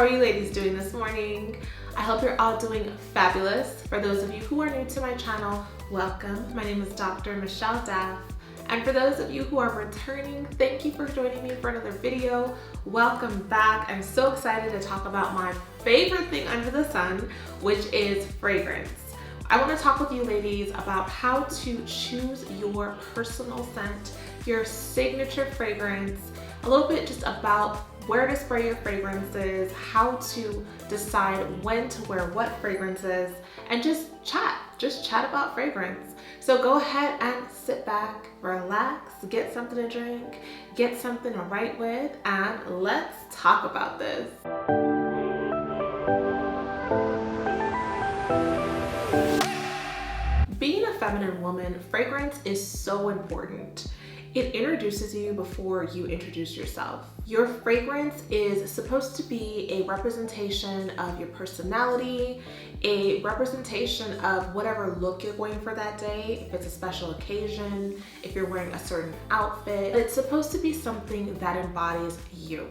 are you ladies doing this morning? I hope you're all doing fabulous. For those of you who are new to my channel, welcome. My name is Dr. Michelle Daff. And for those of you who are returning, thank you for joining me for another video. Welcome back. I'm so excited to talk about my favorite thing under the sun, which is fragrance. I want to talk with you ladies about how to choose your personal scent, your signature fragrance, a little bit just about where to spray your fragrances, how to decide when to wear what fragrances, and just chat about fragrance. So go ahead and sit back, relax, get something to drink, get something to write with, and let's talk about this. Being a feminine woman, fragrance is so important. It introduces you before you introduce yourself. Your fragrance is supposed to be a representation of your personality, a representation of whatever look you're going for that day, if it's a special occasion, if you're wearing a certain outfit. It's supposed to be something that embodies you.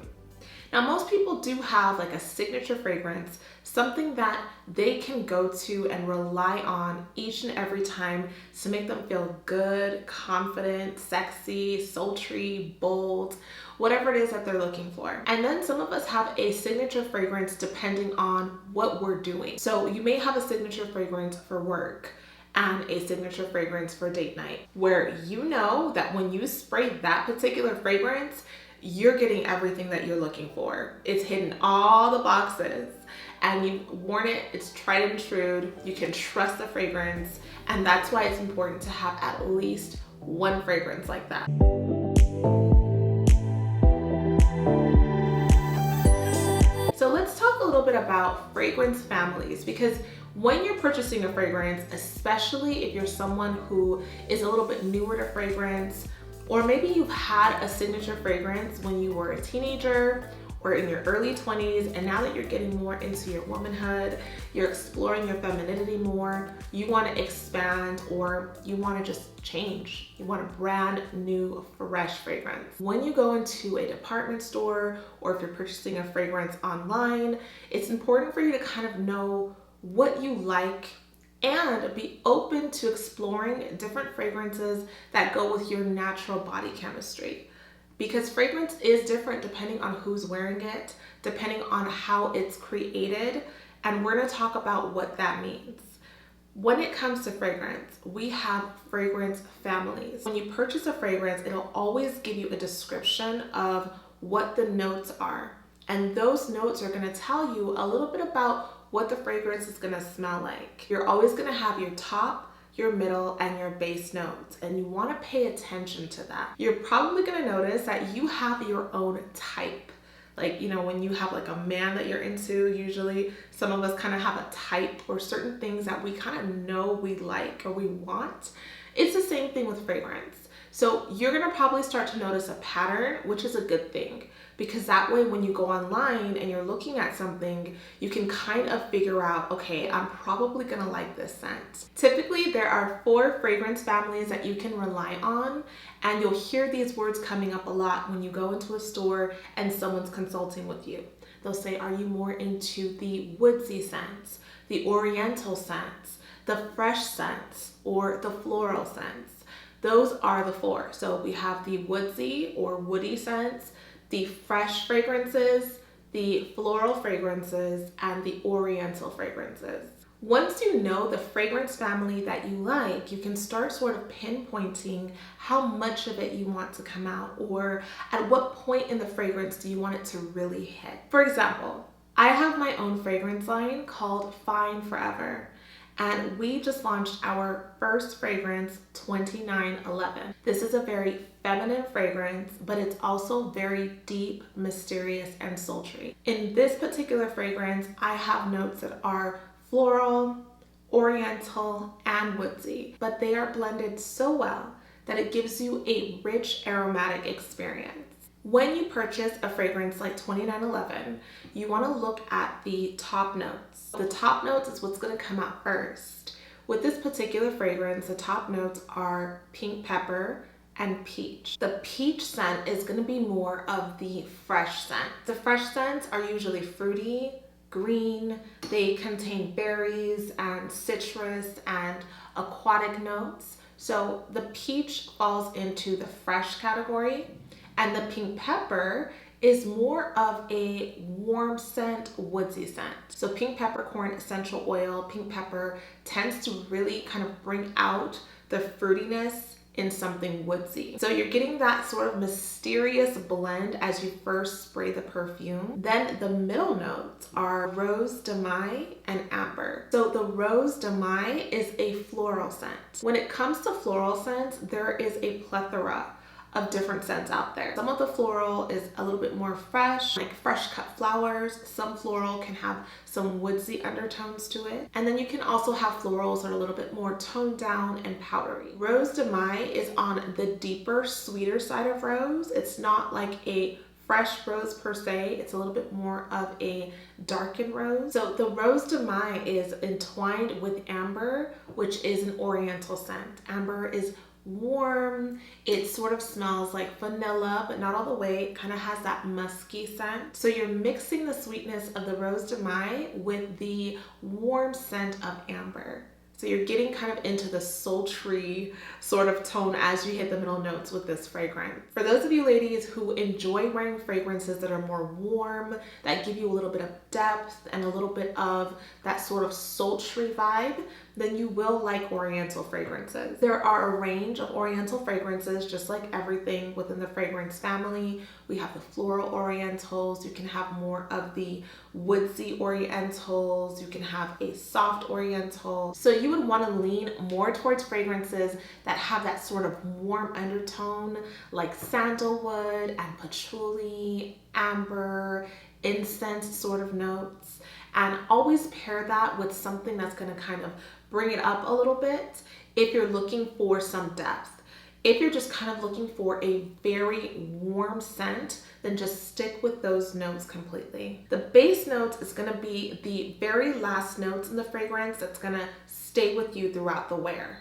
Now, most people do have like a signature fragrance, something that they can go to and rely on each and every time to make them feel good, confident, sexy, sultry, bold, whatever it is that they're looking for. And then some of us have a signature fragrance depending on what we're doing. So you may have a signature fragrance for work and a signature fragrance for date night, where you know that when you spray that particular fragrance, you're getting everything that you're looking for. It's hitting all the boxes and you've worn it, it's tried and true, you can trust the fragrance, and that's why it's important to have at least one fragrance like that. So let's talk a little bit about fragrance families, because when you're purchasing a fragrance, especially if you're someone who is a little bit newer to fragrance, or maybe you've had a signature fragrance when you were a teenager or in your early 20s, and now that you're getting more into your womanhood, you're exploring your femininity more, you want to expand, or you want to just change. You want a brand new, fresh fragrance. When you go into a department store, or if you're purchasing a fragrance online, it's important for you to kind of know what you like and be open to exploring different fragrances that go with your natural body chemistry. Because fragrance is different depending on who's wearing it, depending on how it's created, and we're gonna talk about what that means. When it comes to fragrance, we have fragrance families. When you purchase a fragrance, it'll always give you a description of what the notes are. And those notes are gonna tell you a little bit about what the fragrance is gonna smell like. You're always gonna have your top, your middle, and your base notes, and you wanna pay attention to that. You're probably gonna notice that you have your own type. Like, you know, when you have like a man that you're into, usually some of us kind of have a type or certain things that we kind of know we like or we want. It's the same thing with fragrance. So you're gonna probably start to notice a pattern, which is a good thing, because that way when you go online and you're looking at something, you can kind of figure out, okay, I'm probably gonna like this scent. Typically, there are 4 fragrance families that you can rely on, and you'll hear these words coming up a lot when you go into a store and someone's consulting with you. They'll say, are you more into the woodsy scents, the oriental scents, the fresh scents, or the floral scents? Those are the 4. So we have the woodsy or woody scents, the fresh fragrances, the floral fragrances, and the oriental fragrances. Once you know the fragrance family that you like, you can start sort of pinpointing how much of it you want to come out, or at what point in the fragrance do you want it to really hit. For example, I have my own fragrance line called Fine Forever, and we just launched our first fragrance, 2911. This is a very feminine fragrance, but it's also very deep, mysterious, and sultry. In this particular fragrance, I have notes that are floral, oriental, and woodsy, but they are blended so well that it gives you a rich aromatic experience. When you purchase a fragrance like 2911, you want to look at the top notes. The top notes is what's going to come out first. With this particular fragrance, the top notes are pink pepper and peach. The peach scent is going to be more of the fresh scent. The fresh scents are usually fruity, green, they contain berries and citrus and aquatic notes. So the peach falls into the fresh category, and the pink pepper is more of a warm scent, woodsy scent. So pink peppercorn essential oil, pink pepper tends to really kind of bring out the fruitiness in something woodsy. So you're getting that sort of mysterious blend as you first spray the perfume. Then the middle notes are rose de mai and amber. So the rose de mai is a floral scent. When it comes to floral scents, there is a plethora of different scents out there. Some of the floral is a little bit more fresh, like fresh cut flowers. Some floral can have some woodsy undertones to it. And then you can also have florals that are a little bit more toned down and powdery. Rose de mai is on the deeper, sweeter side of rose. It's not like a fresh rose per se, it's a little bit more of a darkened rose. So the rose de mai is entwined with amber, which is an oriental scent. Amber is warm, it sort of smells like vanilla, but not all the way. It kind of has that musky scent. So you're mixing the sweetness of the rose de mai with the warm scent of amber. So you're getting kind of into the sultry sort of tone as you hit the middle notes with this fragrance. For those of you ladies who enjoy wearing fragrances that are more warm, that give you a little bit of depth and a little bit of that sort of sultry vibe, then you will like oriental fragrances. There are a range of oriental fragrances, just like everything within the fragrance family. We have the floral orientals, you can have more of the woodsy orientals, you can have a soft oriental. So you would want to lean more towards fragrances that have that sort of warm undertone, like sandalwood and patchouli, amber, incense sort of notes, and always pair that with something that's going to kind of bring it up a little bit if you're looking for some depth. If you're just kind of looking for a very warm scent, then just stick with those notes completely. The base notes is going to be the very last notes in the fragrance that's going to stay with you throughout the wear.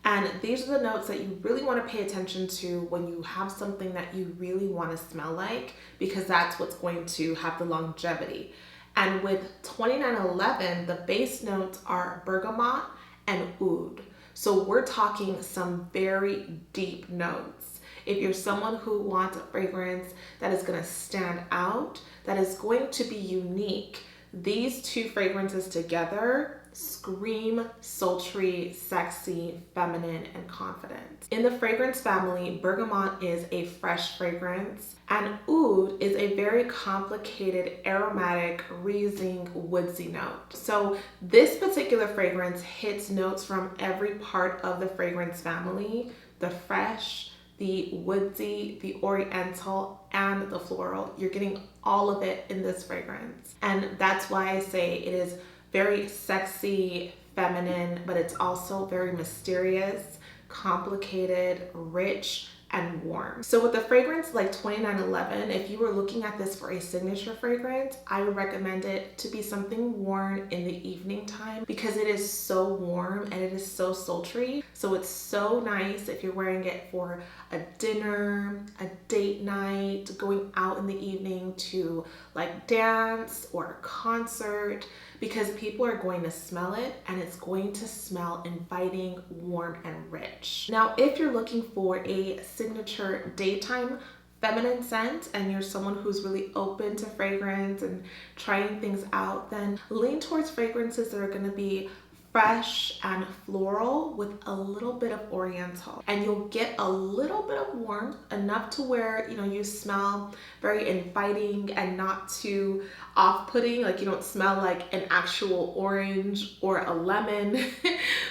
And these are the notes that you really want to pay attention to when you have something that you really want to smell like, because that's what's going to have the longevity. And with 2911, the base notes are bergamot and oud. So we're talking some very deep notes. If you're someone who wants a fragrance that is going to stand out, that is going to be unique, these two fragrances together scream sultry, sexy, feminine, and confident. In the fragrance family, bergamot is a fresh fragrance, and oud is a very complicated, aromatic, reusing, woodsy note. So this particular fragrance hits notes from every part of the fragrance family: the fresh, the woodsy, the oriental, and the floral. You're getting all of it in this fragrance. And that's why I say it is very sexy, feminine, but it's also very mysterious, complicated, rich, and warm. So with a fragrance like 2911, if you were looking at this for a signature fragrance, I would recommend it to be something worn in the evening time, because it is so warm and it is so sultry. So it's so nice if you're wearing it for a dinner, a date night, going out in the evening to like dance or a concert, because people are going to smell it and it's going to smell inviting, warm, and rich. Now, if you're looking for a signature daytime feminine scent and you're someone who's really open to fragrance and trying things out, then lean towards fragrances that are going to be fresh and floral with a little bit of oriental, and you'll get a little bit of warmth, enough to where you smell very inviting and not too off-putting, like you don't smell like an actual orange or a lemon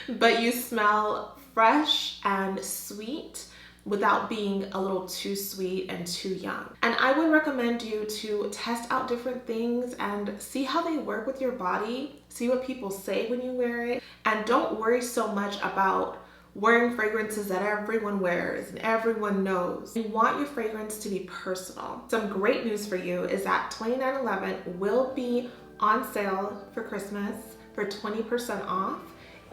but you smell fresh and sweet without being a little too sweet and too young. And I would recommend you to test out different things and see how they work with your body, see what people say when you wear it, and don't worry so much about wearing fragrances that everyone wears and everyone knows. You want your fragrance to be personal. Some great news for you is that 2911 will be on sale for Christmas for 20% off.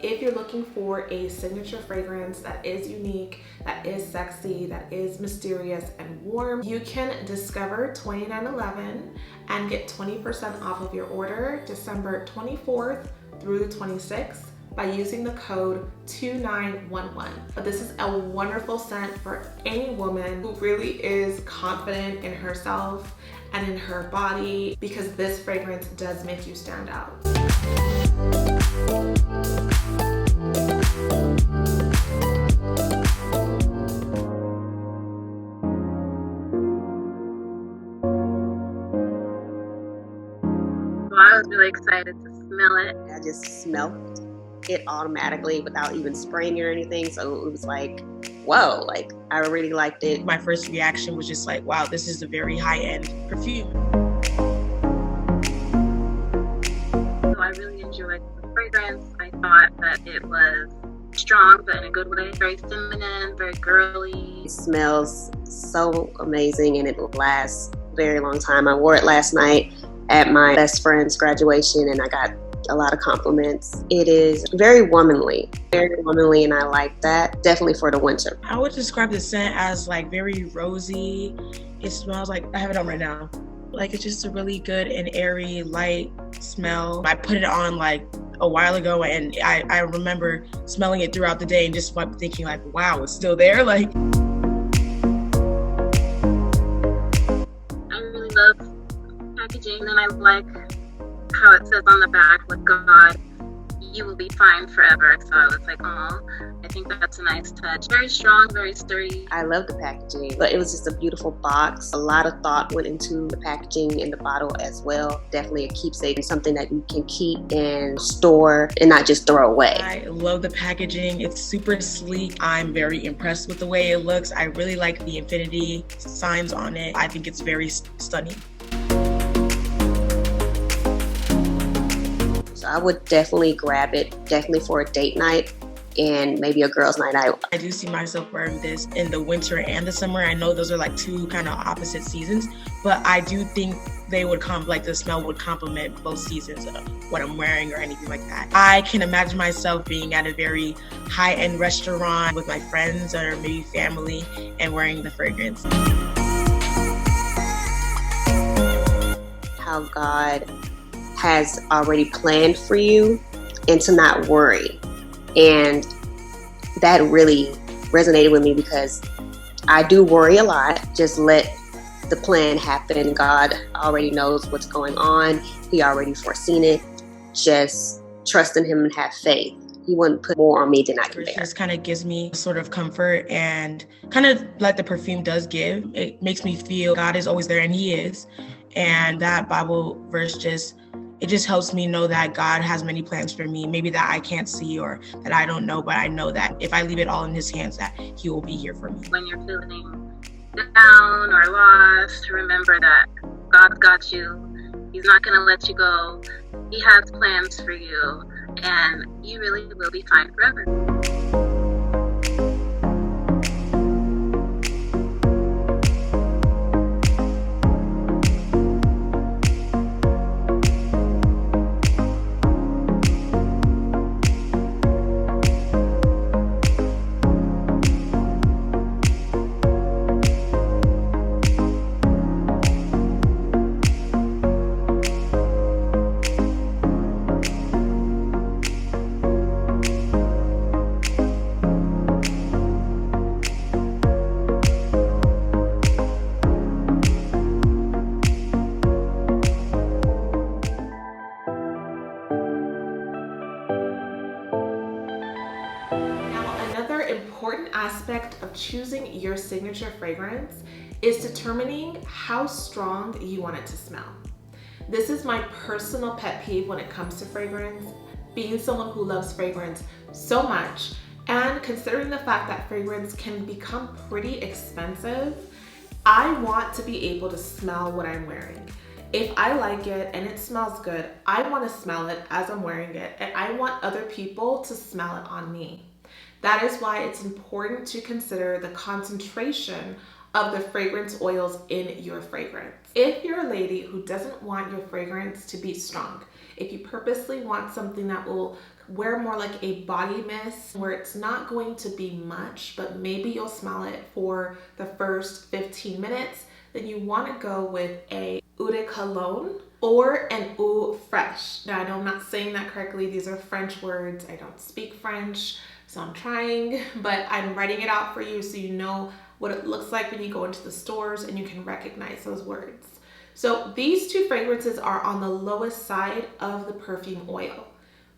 if you're looking for a signature fragrance that is unique, that is sexy, that is mysterious and warm, you can discover 2911 and get 20% off of your order December 24th through the 26th by using the code 2911. But this is a wonderful scent for any woman who really is confident in herself and in her body, because this fragrance does make you stand out. I was really excited to smell it. I just smelled it automatically without even spraying it or anything. So it was like, whoa, like I really liked it. My first reaction was just like, wow, this is a very high-end perfume. So I really enjoyed the fragrance. I thought that it was strong, but in a good way. Very feminine, very girly. It smells so amazing and it will last a very long time. I wore it last night at my best friend's graduation and I got a lot of compliments. It is very womanly, and I like that. Definitely for the winter. I would describe the scent as like very rosy. It smells like, I have it on right now. Like it's just a really good and airy, light smell. I put it on like a while ago and I remember smelling it throughout the day and just thinking like, wow, it's still there. Like, I really love packaging, and I like how it says on the back, with God, you will be fine forever. So I was like, oh, I think that's a nice touch. Very strong, very sturdy. I love the packaging, but it was just a beautiful box. A lot of thought went into the packaging and the bottle as well. Definitely a keepsake and something that you can keep and store and not just throw away. I love the packaging. It's super sleek. I'm very impressed with the way it looks. I really like the infinity signs on it. I think it's very stunning. So I would definitely grab it, definitely for a date night and maybe a girls' night out. I do see myself wearing this in the winter and the summer. I know those are like two kind of opposite seasons, but I do think they would like the smell would complement both seasons of what I'm wearing or anything like that. I can imagine myself being at a very high-end restaurant with my friends or maybe family and wearing the fragrance. How God has already planned for you and to not worry. And that really resonated with me because I do worry a lot. Just let the plan happen. God already knows what's going on. He already foreseen it. Just trust in him and have faith. He wouldn't put more on me than I can bear. It just kind of gives me sort of comfort and kind of like the perfume does give. It makes me feel God is always there, and he is. And that Bible verse it just helps me know that God has many plans for me, maybe that I can't see or that I don't know, but I know that if I leave it all in his hands, that he will be here for me. When you're feeling down or lost, remember that God's got you. He's not going to let you go. He has plans for you, and you really will be fine forever. Important aspect of choosing your signature fragrance is determining how strong you want it to smell. This is my personal pet peeve when it comes to fragrance. Being someone who loves fragrance so much and considering the fact that fragrance can become pretty expensive, I want to be able to smell what I'm wearing. If I like it and it smells good, I want to smell it as I'm wearing it, and I want other people to smell it on me. That is why it's important to consider the concentration of the fragrance oils in your fragrance. If you're a lady who doesn't want your fragrance to be strong, if you purposely want something that will wear more like a body mist, where it's not going to be much, but maybe you'll smell it for the first 15 minutes, then you want to go with a eau de cologne or an eau fraîche. Now, I know I'm not saying that correctly. These are French words. I don't speak French, so I'm trying, but I'm writing it out for you so you know what it looks like when you go into the stores and you can recognize those words. So these two fragrances are on the lowest side of the perfume oil.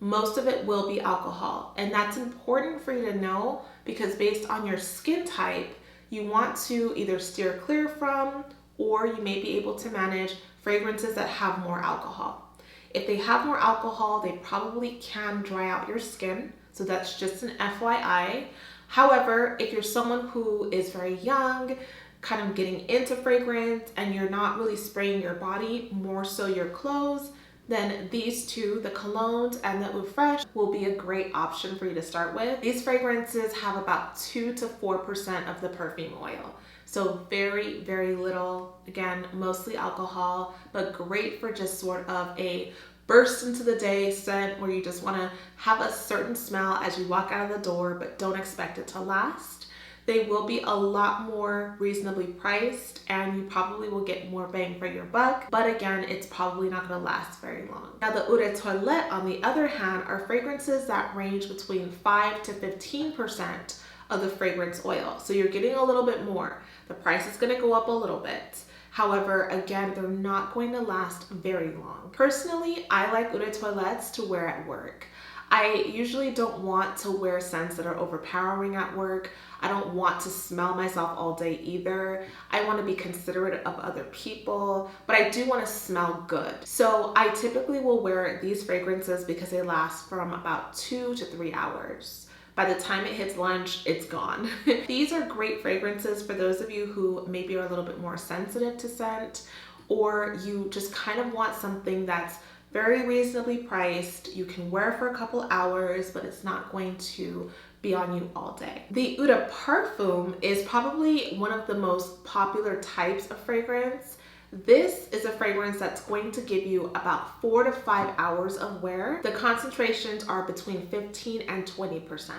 Most of it will be alcohol, and that's important for you to know because based on your skin type, you want to either steer clear from, or you may be able to manage fragrances that have more alcohol. If they have more alcohol, they probably can dry out your skin, so that's just an FYI. However, if you're someone who is very young, kind of getting into fragrance, and you're not really spraying your body, more so your clothes, then these two, the colognes and the eau fraîche, will be a great option for you to start with. These fragrances have about 2 to 4% of the perfume oil. So very, very little, again, mostly alcohol, but great for just sort of a burst into the day scent where you just want to have a certain smell as you walk out of the door, but don't expect it to last. They will be a lot more reasonably priced, and you probably will get more bang for your buck, but again, it's probably not going to last very long. Now, the eau de toilette, on the other hand, are fragrances that range between 5 to 15% of the fragrance oil. So you're getting a little bit more. The price is going to go up a little bit. However, again, they're not going to last very long. Personally, I like eau de toilettes to wear at work. I usually don't want to wear scents that are overpowering at work. I don't want to smell myself all day either. I want to be considerate of other people, but I do want to smell good. So I typically will wear these fragrances because they last from about 2 to 3 hours. By the time it hits lunch, it's gone. These are great fragrances for those of you who maybe are a little bit more sensitive to scent, or you just kind of want something that's very reasonably priced. You can wear for a couple hours, but it's not going to be on you all day. The eau de parfum is probably one of the most popular types of fragrance. This is a fragrance that's going to give you about 4 to 5 hours of wear. The concentrations are between 15 and 20%.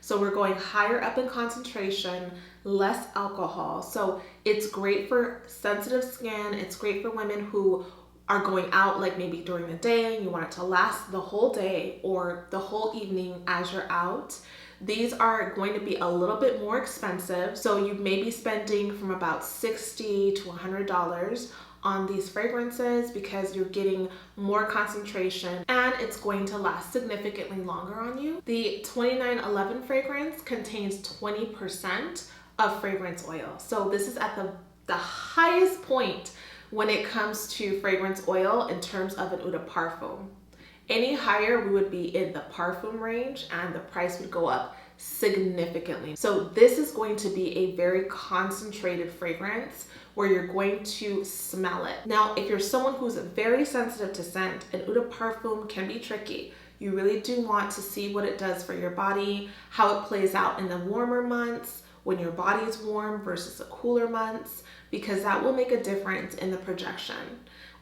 So we're going higher up in concentration, less alcohol. So it's great for sensitive skin. It's great for women who are going out like maybe during the day and you want it to last the whole day or the whole evening as you're out. These are going to be a little bit more expensive. So you may be spending from about $60 to $100 on these fragrances because you're getting more concentration and it's going to last significantly longer on you. The 2911 fragrance contains 20% of fragrance oil. So this is at the highest point when it comes to fragrance oil in terms of an eau de parfum. Any higher, we would be in the parfum range and the price would go up significantly. So this is going to be a very concentrated fragrance where you're going to smell it. Now, if you're someone who's very sensitive to scent, an eau de parfum can be tricky. You really do want to see what it does for your body, how it plays out in the warmer months, when your body is warm versus the cooler months, because that will make a difference in the projection.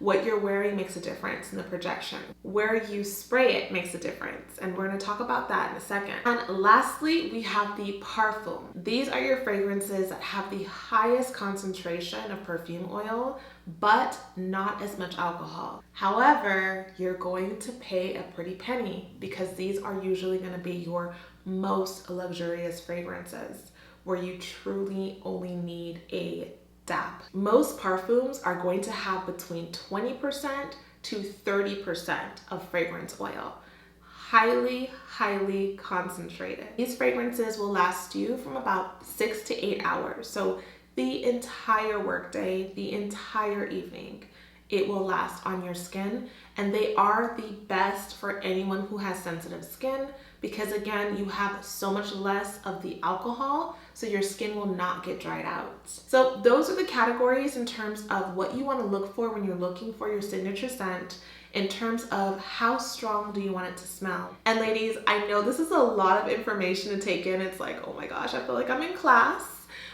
What you're wearing makes a difference in the projection. Where you spray it makes a difference, and we're going to talk about that in a second. And lastly, we have the parfum. These are your fragrances that have the highest concentration of perfume oil, but not as much alcohol. However, you're going to pay a pretty penny because these are usually going to be your most luxurious fragrances where you truly only need a dab. Most parfums are going to have between 20% to 30% of fragrance oil. Highly, highly concentrated. These fragrances will last you from about 6 to 8 hours. So the entire workday, the entire evening, it will last on your skin. And they are the best for anyone who has sensitive skin because again, you have so much less of the alcohol, so your skin will not get dried out. So those are the categories in terms of what you want to look for when you're looking for your signature scent, in terms of how strong do you want it to smell. And ladies, I know this is a lot of information to take in. It's like, oh my gosh, I feel like I'm in class.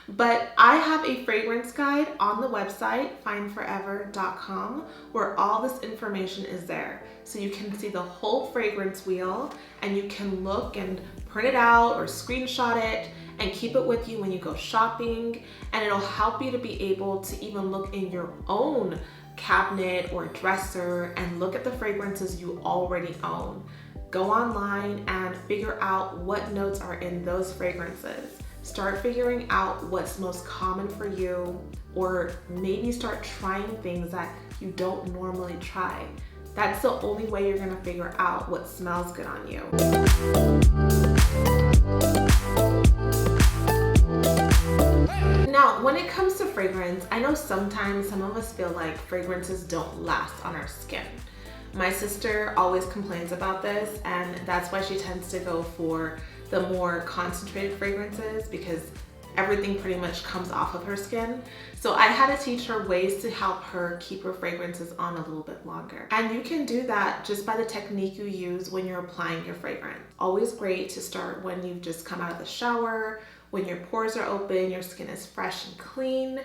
But I have a fragrance guide on the website, fineforever.com, where all this information is there. So you can see the whole fragrance wheel, and you can look and print it out or screenshot it and keep it with you when you go shopping. And it'll help you to be able to even look in your own cabinet or dresser and look at the fragrances you already own. Go online and figure out what notes are in those fragrances. Start figuring out what's most common for you, or maybe start trying things that you don't normally try. That's the only way you're gonna figure out what smells good on you. Now, when it comes to fragrance, I know sometimes some of us feel like fragrances don't last on our skin. My sister always complains about this, and that's why she tends to go for the more concentrated fragrances, because everything pretty much comes off of her skin. So I had to teach her ways to help her keep her fragrances on a little bit longer. And you can do that just by the technique you use when you're applying your fragrance. Always great to start when you've just come out of the shower, when your pores are open, your skin is fresh and clean,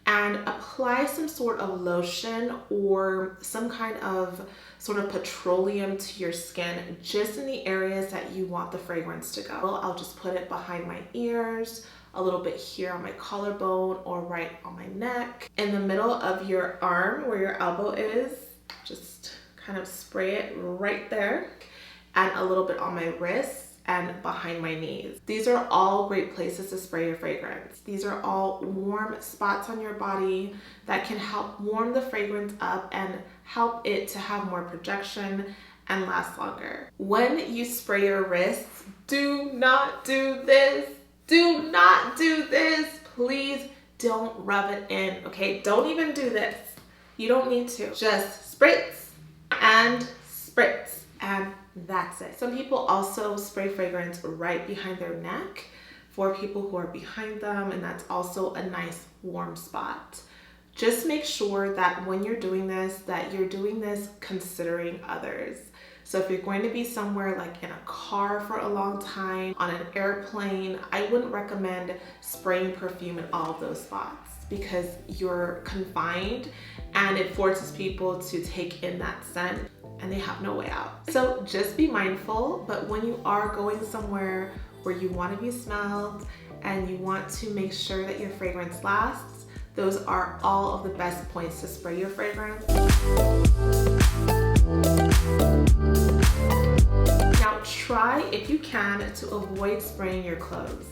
and apply some sort of lotion or some kind of sort of petroleum to your skin, just in the areas that you want the fragrance to go. I'll just put it behind my ears, a little bit here on my collarbone, or right on my neck. In the middle of your arm where your elbow is, just kind of spray it right there, and a little bit on my wrist and behind my knees. These are all great places to spray your fragrance. These are all warm spots on your body that can help warm the fragrance up and help it to have more projection and last longer. When you spray your wrists, do not do this. Do not do this. Please don't rub it in, okay? Don't even do this. You don't need to. Just spritz and spritz, and that's it. Some people also spray fragrance right behind their neck for people who are behind them, and that's also a nice warm spot. Just make sure that when you're doing this, that you're doing this considering others. So if you're going to be somewhere like in a car for a long time, on an airplane, I wouldn't recommend spraying perfume in all of those spots, because you're confined and it forces people to take in that scent and they have no way out. So just be mindful, but when you are going somewhere where you want to be smelled and you want to make sure that your fragrance lasts, those are all of the best points to spray your fragrance. Now try, if you can, to avoid spraying your clothes.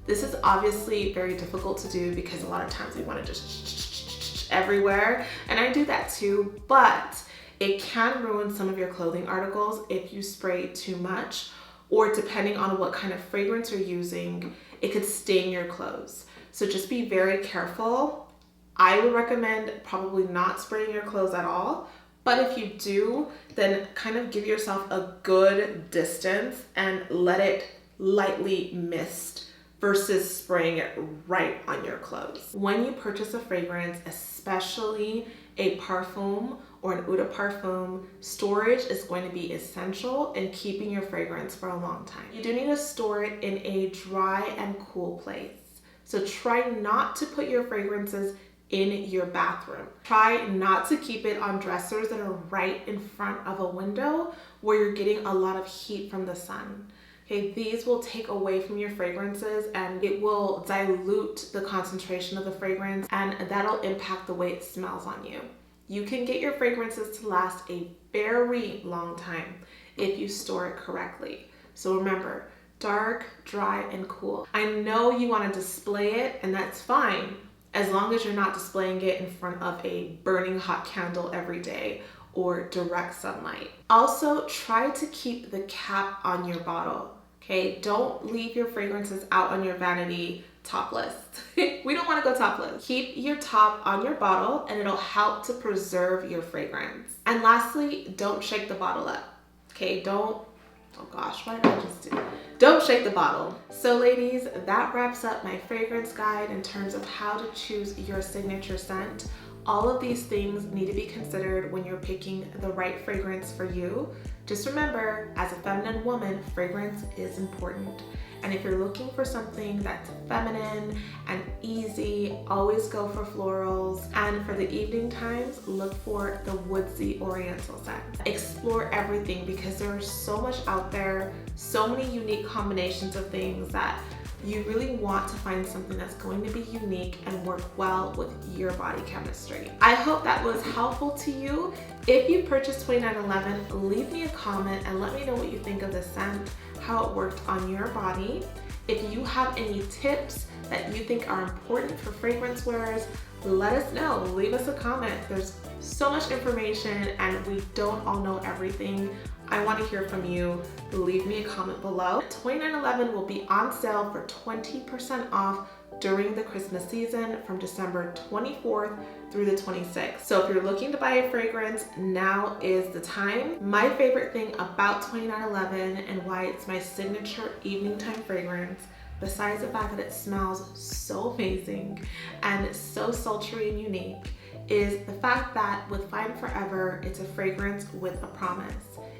This is obviously very difficult to do because a lot of times we want to just everywhere, and I do that too, but it can ruin some of your clothing articles if you spray too much, or depending on what kind of fragrance you're using, it could stain your clothes. So just be very careful. I would recommend probably not spraying your clothes at all, but if you do, then kind of give yourself a good distance and let it lightly mist versus spraying it right on your clothes. When you purchase a fragrance, especially a parfum or an eau de parfum, storage is going to be essential in keeping your fragrance for a long time. You do need to store it in a dry and cool place. So try not to put your fragrances in your bathroom. Try not to keep it on dressers that are right in front of a window where you're getting a lot of heat from the sun. Okay, these will take away from your fragrances and it will dilute the concentration of the fragrance, and that'll impact the way it smells on you. You can get your fragrances to last a very long time if you store it correctly. So remember, dark, dry, and cool. I know you want to display it, and that's fine, as long as you're not displaying it in front of a burning hot candle every day or direct sunlight. Also, try to keep the cap on your bottle, okay? Don't leave your fragrances out on your vanity topless. We don't want to go topless. Keep your top on your bottle and it'll help to preserve your fragrance. And lastly, don't shake the bottle up, okay? Oh gosh, what did I just do? Don't shake the bottle. So ladies, that wraps up my fragrance guide in terms of how to choose your signature scent. All of these things need to be considered when you're picking the right fragrance for you. Just remember, as a feminine woman, fragrance is important. And if you're looking for something that's feminine and easy, always go for florals. And for the evening times, look for the woodsy oriental scent. Explore everything because there's so much out there, so many unique combinations of things that you really want to find something that's going to be unique and work well with your body chemistry. I hope that was helpful to you. If you purchased 2911, leave me a comment and let me know what you think of the scent, how it worked on your body. If you have any tips that you think are important for fragrance wearers, let us know. Leave us a comment. There's so much information and we don't all know everything. I want to hear from you. Leave me a comment below. 2911 will be on sale for 20% off during the Christmas season from December 24th through the 26th. So if you're looking to buy a fragrance, now is the time. My favorite thing about 2911 and why it's my signature evening time fragrance, besides the fact that it smells so amazing and so sultry and unique, is the fact that with Fine Forever, it's a fragrance with a promise.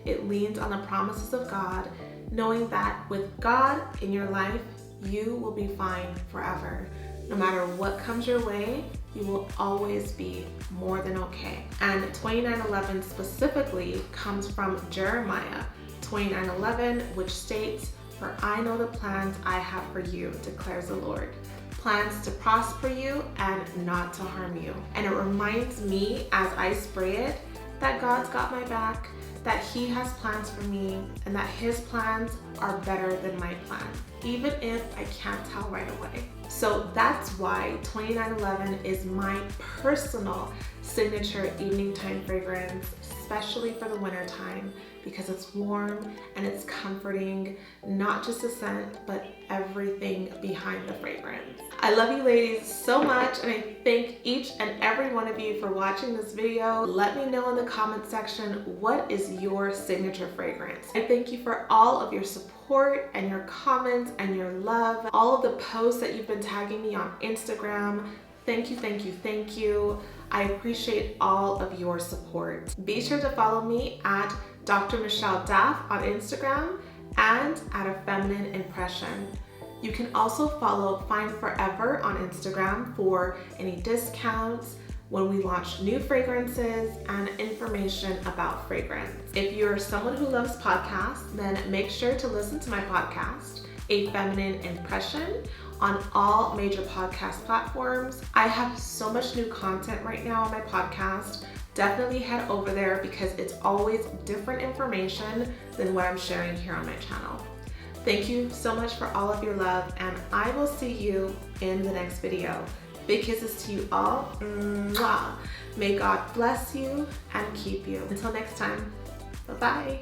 It leans on the promises of God, knowing that with God in your life, you will be fine forever. No matter what comes your way, you will always be more than okay. And 2911 specifically comes from Jeremiah 29:11, which states, "For I know the plans I have for you, declares the Lord. Plans to prosper you and not to harm you." And it reminds me as I spray it that God's got my back, that He has plans for me, and that His plans are better than my plans, even if I can't tell right away. So that's why 2911 is my personal signature evening time fragrance, especially for the winter time, because it's warm and it's comforting, not just the scent, but everything behind the fragrance. I love you ladies so much, and I thank each and every one of you for watching this video. Let me know in the comment section, what is your signature fragrance? I thank you for all of your support and your comments and your love, all of the posts that you've been tagging me on Instagram. Thank you, thank you, thank you. I appreciate all of your support. Be sure to follow me at Dr. Michelle Daff on Instagram and at A Feminine Impression. You can also follow Fine Forever on Instagram for any discounts when we launch new fragrances and information about fragrance. If you're someone who loves podcasts, then make sure to listen to my podcast, A Feminine Impression, on all major podcast platforms. I have so much new content right now on my podcast. Definitely head over there because it's always different information than what I'm sharing here on my channel. Thank you so much for all of your love, and I will see you in the next video. Big kisses to you all. Mwah. May God bless you and keep you. Until next time, bye-bye.